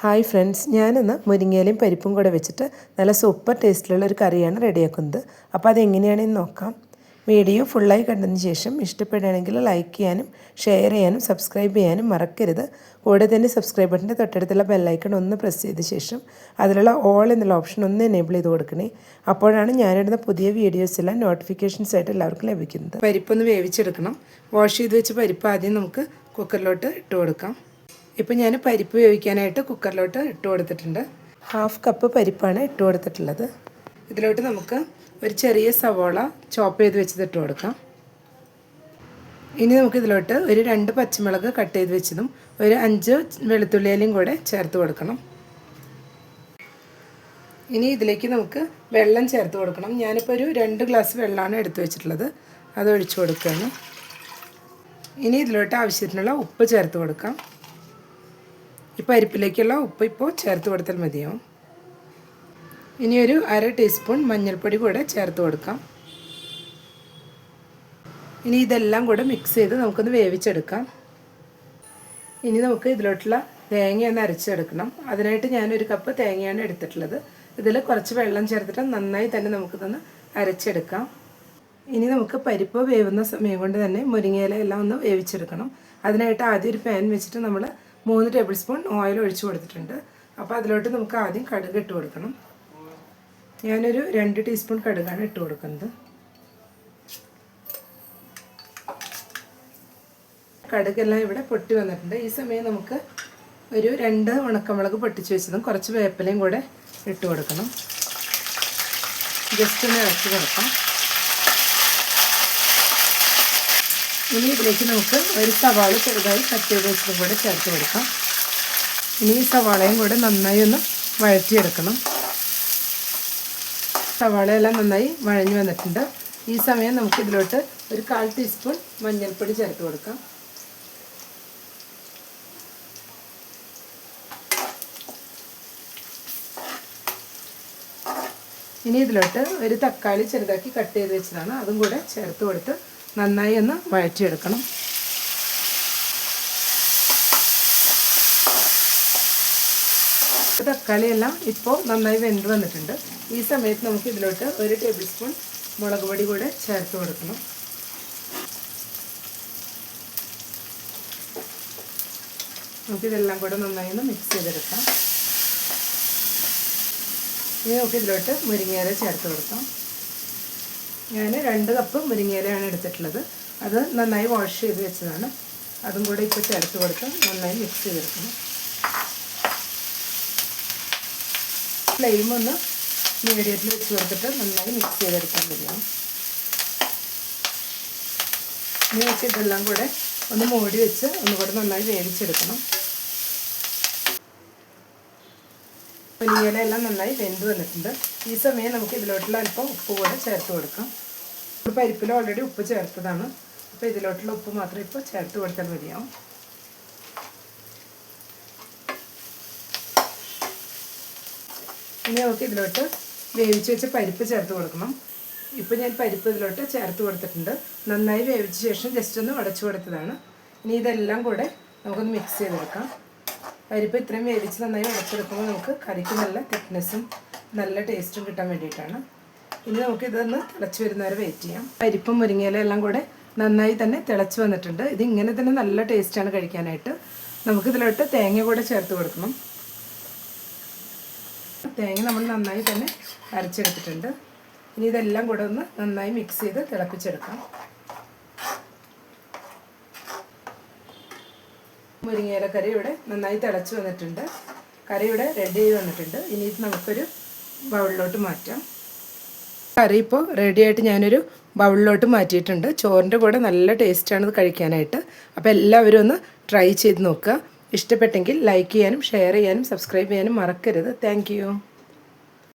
Hi friends, ഞാനിന്ന് മുരിങ്ങയിലയും പരിപ്പും കൂടെ വെച്ചിട്ട് നല്ല സൂപ്പർ ടേസ്റ്റിലുള്ള ഒരു കറിയാണ് റെഡിയാക്കുന്നത്. അപ്പോൾ അതെങ്ങനെയാണെന്ന് നോക്കാം. വീഡിയോ ഫുള്ളായി കണ്ടതിന് ശേഷം ഇഷ്ടപ്പെടുകയാണെങ്കിൽ ലൈക്ക് ചെയ്യാനും ഷെയർ ചെയ്യാനും സബ്സ്ക്രൈബ് ചെയ്യാനും മറക്കരുത്. കൂടെ തന്നെ സബ്സ്ക്രൈബ് ബട്ടൻ്റെ തൊട്ടടുത്തുള്ള ബെല്ലൈക്കൺ ഒന്ന് പ്രസ് ചെയ്ത ശേഷം അതിലുള്ള ഓൾ എന്നുള്ള ഓപ്ഷൻ ഒന്ന് എനേബിൾ ചെയ്ത് കൊടുക്കണേ. അപ്പോഴാണ് ഞാനിടുന്ന പുതിയ വീഡിയോസ് എല്ലാം നോട്ടിഫിക്കേഷൻസ് ആയിട്ട് എല്ലാവർക്കും ലഭിക്കുന്നത്. പരിപ്പൊന്ന് വേവിച്ചെടുക്കണം. വാഷ് ചെയ്ത് വെച്ച പരിപ്പ് ആദ്യം നമുക്ക് കുക്കറിലോട്ട് ഇട്ട് കൊടുക്കാം. ഇപ്പോൾ ഞാൻ പരിപ്പ് വേവിക്കാനായിട്ട് കുക്കറിലോട്ട് ഇട്ട് കൊടുത്തിട്ടുണ്ട്. 1/2 കപ്പ് പരിപ്പാണ് ഇട്ട് കൊടുത്തിട്ടുള്ളത്. ഇതിലോട്ട് നമുക്ക് ഒരു ചെറിയ സവോള ചോപ്പ് ചെയ്ത് വെച്ചത് ഇട്ട് കൊടുക്കാം. ഇനി നമുക്ക് ഇതിലോട്ട് ഒരു 2 പച്ചമുളക് കട്ട് ചെയ്ത് വെച്ചതും ഒരു 5 വെളുത്തുള്ളിയിലയും കൂടെ ചേർത്ത് കൊടുക്കണം. ഇനി ഇതിലേക്ക് നമുക്ക് വെള്ളം ചേർത്ത് കൊടുക്കണം. ഞാനിപ്പോൾ ഒരു 2 ഗ്ലാസ് വെള്ളമാണ് എടുത്ത് വെച്ചിട്ടുള്ളത്. അത് ഒഴിച്ചു കൊടുക്കുകയാണ്. ഇനി ഇതിലോട്ട് ആവശ്യത്തിനുള്ള ഉപ്പ് ചേർത്ത് കൊടുക്കാം. ഈ പരിപ്പിലേക്കുള്ള ഉപ്പ് ഇപ്പോൾ ചേർത്ത് കൊടുത്താൽ മതിയാവും. ഇനി ഒരു 1/2 ടീസ്പൂൺ മഞ്ഞൾപ്പൊടി കൂടെ ചേർത്ത് കൊടുക്കാം. ഇനി ഇതെല്ലാം കൂടെ മിക്സ് ചെയ്ത് നമുക്കൊന്ന് വേവിച്ചെടുക്കാം. ഇനി നമുക്ക് ഇതിലോട്ടുള്ള തേങ്ങയൊന്ന് അരച്ചെടുക്കണം. അതിനായിട്ട് ഞാനൊരു കപ്പ് തേങ്ങയാണ് എടുത്തിട്ടുള്ളത്. ഇതിൽ കുറച്ച് വെള്ളം ചേർത്തിട്ട് നന്നായി തന്നെ നമുക്കിതൊന്ന് അരച്ചെടുക്കാം. ഇനി നമുക്ക് പരിപ്പ് വേവുന്ന സമയം കൊണ്ട് തന്നെ മുരിങ്ങയില എല്ലാം ഒന്ന് വേവിച്ചെടുക്കണം. അതിനായിട്ട് ആദ്യം ഒരു പാൻ വെച്ചിട്ട് നമ്മൾ 3 ടേബിൾ സ്പൂൺ ഓയിൽ ഒഴിച്ച് കൊടുത്തിട്ടുണ്ട്. അപ്പോൾ അതിലോട്ട് നമുക്ക് ആദ്യം കടുക് ഇട്ട് കൊടുക്കണം. ഞാനൊരു 2 ടീസ്പൂൺ കടുകാണ് ഇട്ട് കൊടുക്കുന്നത്. കടുകെല്ലാം ഇവിടെ പൊട്ടി വന്നിട്ടുണ്ട്. ഈ സമയം നമുക്ക് ഒരു 2 ഉണക്കമുളക് പൊട്ടിച്ച് വെച്ചതും കുറച്ച് വേപ്പിലയും കൂടെ ഇട്ട് കൊടുക്കണം. ജസ്റ്റ് ഒന്ന് ഇളക്കി കൊടുക്കാം. ഇനി ഇതിലേക്ക് നമുക്ക് ഒരു സവാള ചെറുതായി കട്ട് ചെയ്ത് വെച്ചതും കൂടെ ചേർത്ത് കൊടുക്കാം. ഇനി ഈ സവാളയും കൂടെ നന്നായി ഒന്ന് വഴറ്റിയെടുക്കണം. സവാളയെല്ലാം നന്നായി വഴഞ്ഞു വന്നിട്ടുണ്ട്. ഈ സമയം നമുക്ക് ഇതിലോട്ട് ഒരു 1/4 ടീസ്പൂൺ മഞ്ഞൾപ്പൊടി ചേർത്ത് കൊടുക്കാം. ഇനി ഇതിലോട്ട് ഒരു തക്കാളി ചെറുതാക്കി കട്ട് ചെയ്ത് വെച്ചതാണ്. അതും കൂടെ ചേർത്ത് കൊടുത്ത് നന്നായി ഒന്ന് വഴറ്റിയെടുക്കണം. തക്കാളിയെല്ലാം ഇപ്പോൾ നന്നായി വെന്ത് വന്നിട്ടുണ്ട്. ഈ സമയത്ത് നമുക്ക് ഇതിലോട്ട് ഒരു ടേബിൾ സ്പൂൺ മുളക് പൊടി കൂടെ ചേർത്ത് കൊടുക്കണം. നമുക്കിതെല്ലാം കൂടെ നന്നായി ഒന്ന് മിക്സ് ചെയ്തെടുക്കാം. ഇനി നമുക്ക് ഇതിലോട്ട് മുരിങ്ങയില ചേർത്ത് കൊടുക്കാം. ഞാൻ 2 കപ്പ് മുരിങ്ങയിലയാണ് എടുത്തിട്ടുള്ളത്. അത് നന്നായി വാഷ് ചെയ്ത് വെച്ചതാണ്. അതും കൂടെ ഇപ്പോൾ ചേർത്ത് കൊടുത്ത് നന്നായി മിക്സ് ചെയ്തെടുക്കണം. ഫ്ലെയിം ഒന്ന് മീഡിയത്തിൽ വെച്ച് കൊടുത്തിട്ട് നന്നായി മിക്സ് ചെയ്തെടുക്കാൻ മതിയാവും. ഇനി വെച്ച് ഇതെല്ലാം കൂടെ ഒന്ന് മൂടി വെച്ച് ഒന്നുകൂടെ നന്നായി വേവിച്ചെടുക്കണം. മുരിങ്ങയില എല്ലാം നന്നായി വെന്ത് വന്നിട്ടുണ്ട്. ഈ സമയം നമുക്ക് ഇതിലോട്ടുള്ള അല്പം ഉപ്പ് കൂടെ ചേർത്ത് കൊടുക്കാം. പരിപ്പിൽ ഓൾറെഡി ഉപ്പ് ചേർത്തതാണ്. അപ്പോൾ ഇതിലോട്ടുള്ള ഉപ്പ് മാത്രം ഇപ്പോൾ ചേർത്ത് കൊടുത്താൽ മതിയാവും. ഇനി നമുക്ക് ഇതിലോട്ട് വേവിച്ച് വെച്ച പരിപ്പ് ചേർത്ത് കൊടുക്കണം. ഇപ്പോൾ ഞാൻ പരിപ്പ് ഇതിലോട്ട് ചേർത്ത് കൊടുത്തിട്ടുണ്ട്. നന്നായി വേവിച്ച ശേഷം ജസ്റ്റ് ഒന്ന് ഉടച്ചു കൊടുത്തതാണ്. ഇനി ഇതെല്ലാം കൂടെ നമുക്കൊന്ന് മിക്സ് ചെയ്തെടുക്കാം. പരിപ്പ് ഇത്രയും വേവിച്ച് നന്നായി ഉടച്ചെടുക്കുമ്പോൾ നമുക്ക് കറിക്ക് നല്ല തിക്നെസ്സും നല്ല ടേസ്റ്റും കിട്ടാൻ വേണ്ടിയിട്ടാണ്. ഇനി നമുക്ക് ഇതൊന്ന് തിളച്ച് വരുന്നവരെ വെയിറ്റ് ചെയ്യാം. പരിപ്പും മുരിങ്ങയില എല്ലാം കൂടെ നന്നായി തന്നെ തിളച്ച് വന്നിട്ടുണ്ട്. ഇതിങ്ങനെ തന്നെ നല്ല ടേസ്റ്റാണ് കഴിക്കാനായിട്ട്. നമുക്കിതിലോട്ട് തേങ്ങ കൂടെ ചേർത്ത് കൊടുക്കണം. തേങ്ങ നമ്മൾ നന്നായി തന്നെ അരച്ചെടുത്തിട്ടുണ്ട്. ഇനി ഇതെല്ലാം കൂടെ ഒന്ന് നന്നായി മിക്സ് ചെയ്ത് തിളപ്പിച്ചെടുക്കാം. മുരിങ്ങയില കറി ഇവിടെ നന്നായി തിളച്ച് വന്നിട്ടുണ്ട്. കറി ഇവിടെ റെഡി ആയി വന്നിട്ടുണ്ട്. ഇനി ഇത് നമുക്കൊരു ബൗളിലോട്ട് മാറ്റാം. കറി ഇപ്പോൾ റെഡിയായിട്ട് ഞാനൊരു ബൗളിലോട്ട് മാറ്റിയിട്ടുണ്ട്. ചോറിൻ്റെ കൂടെ നല്ല ടേസ്റ്റാണ് ഇത് കഴിക്കാനായിട്ട്. അപ്പോൾ എല്ലാവരും ഒന്ന് ട്രൈ ചെയ്ത് നോക്കുക. ഇഷ്ടപ്പെട്ടെങ്കിൽ ലൈക്ക് ചെയ്യാനും ഷെയർ ചെയ്യാനും സബ്സ്ക്രൈബ് ചെയ്യാനും മറക്കരുത്. താങ്ക്